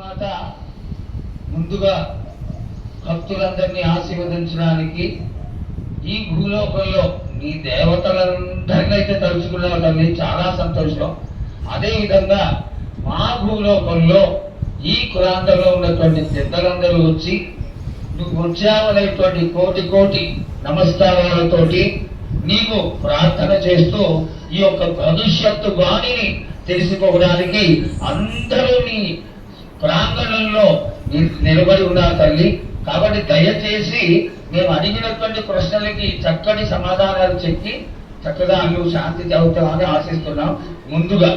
మాట ముందుగా భక్తులందరినీ ఆశీర్వదించడానికి ఈ భూలోకంలో నీ దేవతలందరినీ అయితే తలుచుకున్నావు తల్లి, చాలా సంతోషం. అదేవిధంగా మా భూలోకంలో ఈ కులాంతంలో ఉన్నటువంటి పెద్దలందరూ వచ్చి నువ్వు వచ్చావనేటువంటి కోటి కోటి నమస్కారాలతోటి నీకు ప్రార్థన చేస్తూ ఈ యొక్క భవిష్యత్తు వాణిని తెలుసుకోవడానికి అందరూ నీ ప్రాంగణంలో నిలబడి ఉన్నారు తల్లి. కాబట్టి దయచేసి మేము అడిగినటువంటి ప్రశ్నలకి చక్కటి సమాధానాలు చెప్పి చక్కగా నువ్వు శాంతి చదువుతామని ఆశిస్తున్నాం. ముందుగా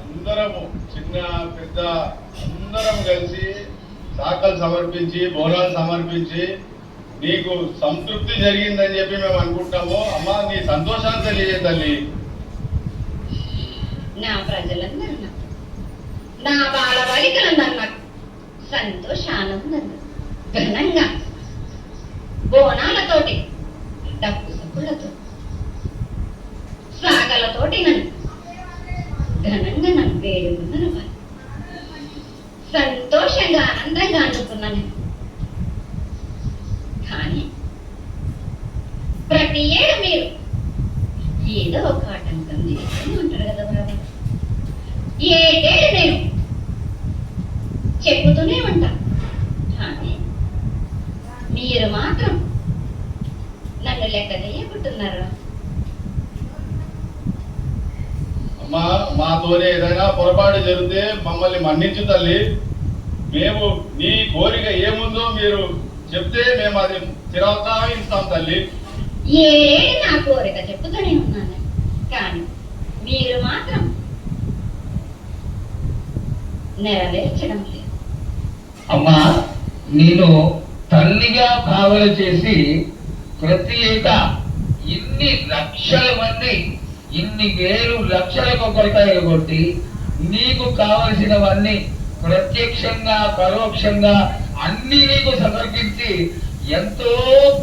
అందరము చిన్న పెద్ద అందరం కలిసి శాఖలు సమర్పించి బోనాలు సమర్పించి నీకు సంతృప్తి జరిగిందని చెప్పి మేము అనుకుంటాము. అమ్మా, నీ సంతోషాన్ని తెలియజే తల్లి. నా ప్రజలందరూ నా బాలబాలికలందరూ సంతోషానందంగా ఘనంగా బోనాలతోటి డప్పు సప్పులతో సాగలతోటి నన్ను ఘనంగా నన్ను వేడుకున్నాను. సంతోషంగా ఆనందంగా అనుకున్నాను. కానీ ప్రతి ఏడు మీరు ఏదో ఒక ఆటంకం చేస్తూనే ఉంటారు కదా బాబా. ఏడేడు నేను చెప్పుతూనే ఉంటా, కానీ మీరు మాత్రం నన్ను లెక్క చేయకుంటున్నారు. అమ్మా, మాతోనే ఏదైనా పొరపాటు జరిగితే మమ్మల్ని మన్నించు తల్లి. మేము నీ కోరిక ఏముందో మీరు చెప్తే మేము అది తిరస్కరిస్తాం తల్లి. ఏడేడు నా కోరిక చెప్పుతూనే ఉన్నాను, కానీ మీరు మాత్రం నెరవేర్చడం లేదు. అమ్మా, నేను తల్లిగా భావన చేసి ప్రతి ఏటా ఇన్ని లక్షల మంది ఇన్ని వేలు లక్షల కొబ్బరికాయలు కొట్టి నీకు కావలసినవన్నీ ప్రత్యక్షంగా పరోక్షంగా అన్ని నీకు సమర్పించి ఎంతో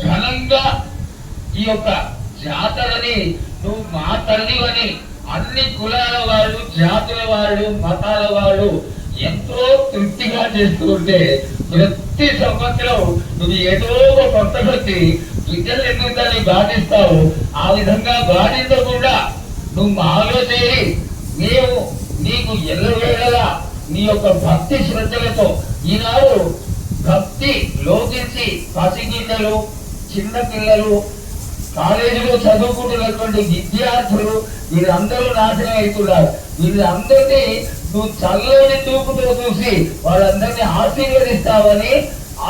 ఘనంగా ఈ యొక్క జాతరని నువ్వు మా తల్లివని అన్ని కులాల వాళ్ళు, జాతుల వాళ్ళు, మతాల వాళ్ళు ఎంతో తృప్తిగా చేస్తూ ఉంటే ప్రతి సంవత్సరం నువ్వు ఏదో ఒక కొత్త కొద్ది విద్యలు ఎందుకు బాధిస్తావు. ఆ విధంగా బాధించకుండా నువ్వు మాలో చేరి మేము నీకు ఎల్లవేళలా నీ యొక్క భక్తి శ్రద్ధలతో ఈనాడు భక్తి లోకించి పసిగిన్నెలు, చిన్న పిల్లలు, కాలేజీలో చదువుకుంటున్నటువంటి విద్యార్థులు వీళ్ళందరూ నాశనం అవుతున్నారు. వీళ్ళందరినీ నువ్వు చల్లని చూపుతో చూసి వాళ్ళందరినీ ఆశీర్వదిస్తావని,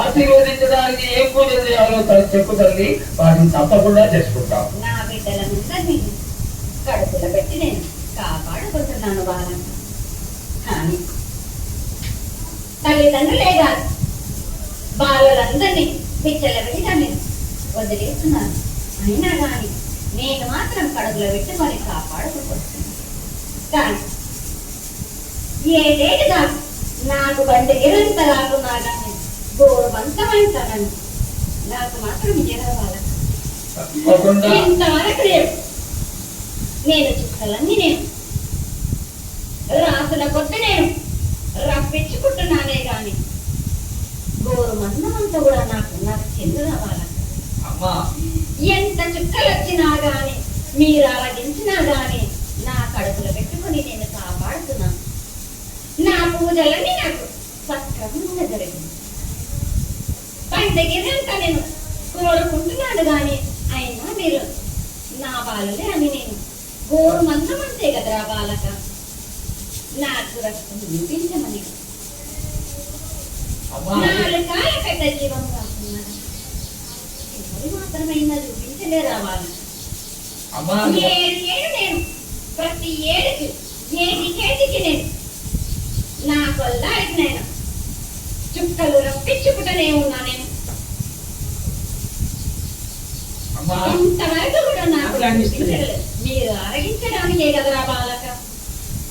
ఆశీర్వదించడానికి ఏం పూజలు చేయాలో చెప్పు తల్లి, వాటిని తప్పకుండా చేసుకుంటాం. నా బిడ్డలందరినీ కడుపులో పెట్టి నేను కాపాడుకుంటున్నాను వాళ్ళని, కానీ తల్లిదండ్రులే కాదు బాలలందరినీ పిచ్చలవిడిగా నేను వదిలేస్తున్నాను. అయినా కానీ నేను మాత్రం కడుపులో పెట్టుకొని కాపాడుకుంటున్నాను. కానీ ఏదేటిగా నాకు బండి గిరంత రాకున్నా కానీ గోరువంతమైంటానని నాకు మాత్రం జరగాల. ఇంతవరకు నేను చుక్కలన్నీ నేను రాసుల కొద్ది నేను రప్పించుకుంటున్నానే గాని గోరు మందమంతా కూడా నాకు చెందు రావాల. ఎంత చుక్కలు వచ్చినా గాని మీరు ఆరగించినా గాని నా కడుపులో పెట్టుకుని నేను కాపాడుతున్నాను. నా పూజలన్నీ నాకు సక్రమంగా జరిగింది. పండగిరంతా నేను కోరుకుంటున్నాను గాని అయినా మీరు నా బాలలే అని నేను గోరు మందమంతే కదరా బాలక నాకు రక్తం చూపించమని నాలుకాయ పెద్ద జీవం కాకున్నాను మాత్రమైనా చూపించలే రావాలి. ఏడు నేను ప్రతి ఏడుకి చేతికి నేను నా కొల్లాడికి నేను చుక్కలు రప్పించుకుంటూనే ఉన్నా. నేను ఇంతవరకు కూడా నాకు మీరు ఆరగించడానికే కదరా బాలక.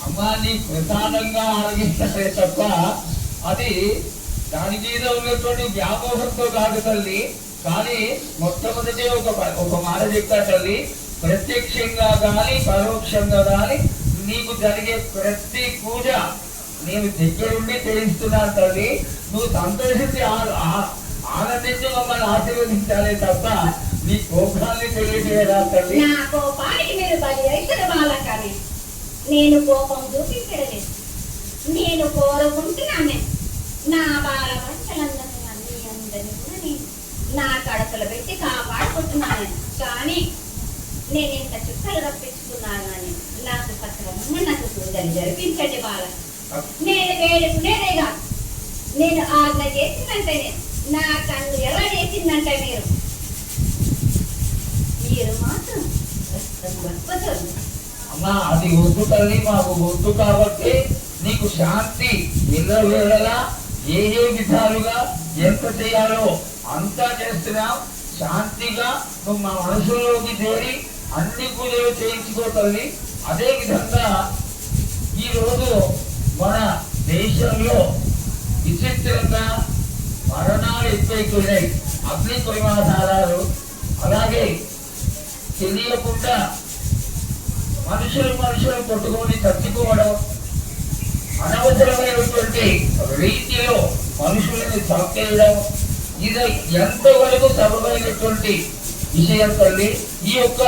అమ్మా, నీ ప్రధానంగా ఆరగించే తప్ప అది దాని మీద ఉన్నటువంటి వ్యామోహంతో కాదు తల్లి. కానీ మొట్టమొదటి ఒక మాట చెప్తా తల్లి, ప్రత్యక్షంగా కానీ పరోక్షంగా కానీ నీకు జరిగే ప్రతి పూజ నేను దగ్గరుండి చేయిస్తున్నాను తల్లి. నువ్వు సంతోషించి ఆనందించి మమ్మల్ని ఆశీర్వదించాలే తప్ప నీ కోపాన్ని తెలియజేయరా తల్లి. నా కోపానికి మీరు బలి అవుతున్న బాలకని నేను కోపం చూపించలేదు. నేను కోరుకుంటున్నాను నా బాల వంటలందరినీ అందరినీ కూడా నేను నా కడుపులో పెట్టి కాపాడుకుంటున్నాను. కానీ నేను ఇంత చుక్కలు రప్పించుకున్నాను అని నాకు సక్రమంగా నాకు పూజలు జరిపించండి బాల. నేను వేడుకునేదేగా నేను ఆజ్ఞ చేసిందంటేనే నా కన్ను ఎలా చేసిందంటే మీరు మాత్రం అమ్మా అది వద్దు తల్లి, మాకు వద్దు. కాబట్టి నీకు శాంతి వేళలా ఏ విధాలుగా ఎంత చేయాలో అంతా చేస్తున్నాం. శాంతిగా నువ్వు మా మనసులోకి చేరి అన్ని పూజలు చేయించుకో తల్లి. అదే విధంగా ఈరోజు మన దేశంలో విచిత్రంగా మరణాలు ఎక్కువైపోయినాయి. అగ్ని ప్రమాదాలు, అలాగే తెలియకుండా మనుషులు కొట్టుకొని చచ్చిపోవడం, అనవసరమైనటువంటి రీతిలో మనుషులను చంపేయడం, ఇది ఎంతవరకు సబమైనటువంటి విషయం తల్లి. ఈ యొక్క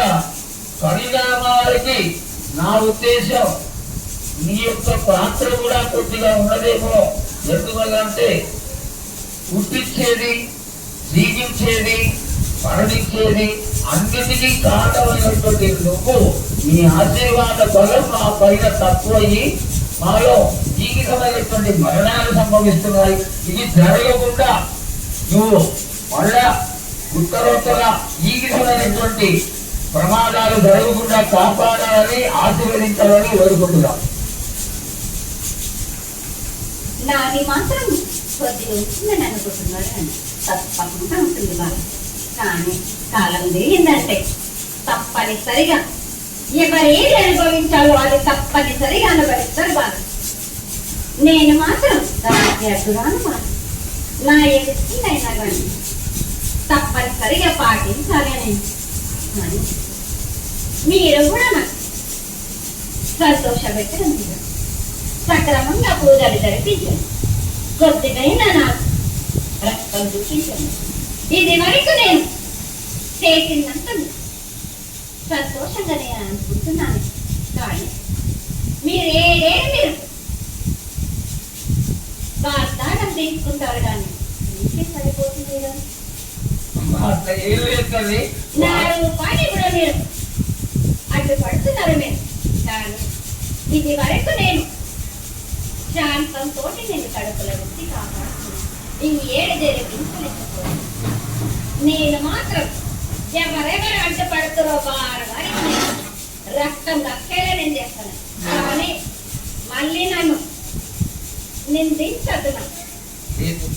పరిణామాలకి నా ఉద్దేశం నీ యొక్క పాత్ర కూడా కొద్దిగా ఉన్నదేమో. ఎందువల్లంటే పుట్టించేది, జీవించేది, మరణించేది అన్నిటికీ కారణమైనటువంటి నువ్వు నీ ఆశీర్వాద బలం మా పైన తక్కువయ్యి మాలో ఈ విధమైనటువంటి మరణాలు సంభవిస్తున్నాయి. ఇది జరగకుండా నువ్వు మళ్ళా ఉత్తరోత్తర ఈ విధమైనటువంటి ప్రమాదాలు జరగకుండా కాపాడాలని ఆశీర్వదించాలని కోరుకుంటున్నాం. నాది మాత్రం కొద్దిగా ఉంటుందని అనుకుంటున్నాడు అని తప్పకుండా ఉంటుంది బాగా. కానీ కాలం తిరిగిందంటే తప్పనిసరిగా ఎవరేది అనుభవించాలో అది తప్పనిసరిగా అనుభవిస్తారు బాగా. నేను మాత్రం రాజ్యాడురాను మాత్రం నా ఎదుటినైనా కానీ తప్పనిసరిగా పాటించాలి అని మీరు కూడా నాకు సంతోషపెట్టడం లేదు. సక్రమంగా పూజలు జరిపించండి. కొద్దిగైనా నాకు రక్తం చూపించండి. ఇది వరకు నేను చేసినంత సంతోషంగా నేను అనుకుంటున్నాను. కానీ మీరు వాగ్దానం తీసుకుంటారు కానీ మీకే సరిపోతుంది కదా. నా రూపాయలు కూడా మీరు అడ్డు పడుతున్నారు మీరు. కానీ ఇది వరకు నేను శాంతంతో నేను కడుపుల వచ్చి కాపాడుతున్నాను. ఈ ఏడు జరిపించలేకపోయాను. నేను మాత్రం ఎవరెవరు అడ్డుపడుతారో వారికి రక్తం దక్కేలా నేను చేస్తాను. కానీ మళ్ళీ నన్ను నిందించదు.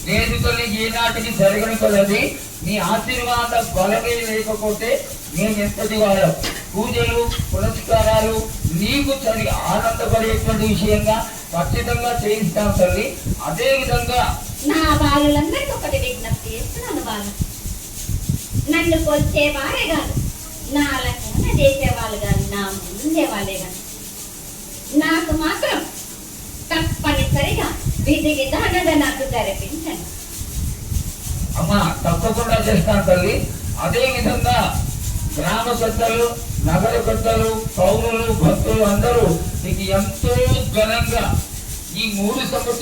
లేదు ఈనాటికి జరగని కొలది నీ ఆశీర్వాద బలమే లేకపోతే నేను ఎంతటి వాళ్ళం. పూజలు పురస్కారాలు నీకు సరిగా ఆనందపడేటువంటి విషయంగా ఖచ్చితంగా చేయిస్తాం తల్లి. అదే విధంగా నా బాలులందరికీ ఒకటి విజ్ఞప్తి చేస్తున్నాను బాలు. నన్ను కొలిచేవారే కాదు, నా లక్షణ చేసేవాళ్ళు కాదు, నా ముందే వాళ్ళే కాదు. నాకు మాత్రం తప్పనిసరిగా విధి విధానంగా నాకు జరిపించండి. అమ్మా తప్పకుండా చేస్తాను తల్లి. అదే విధంగా గ్రామ పెద్దలు, నగర పెద్దలు, పౌరులు, భక్తులు అందరూ నీకు ఎంతో ఘనంగా ఈ 3 సంవత్సరాలు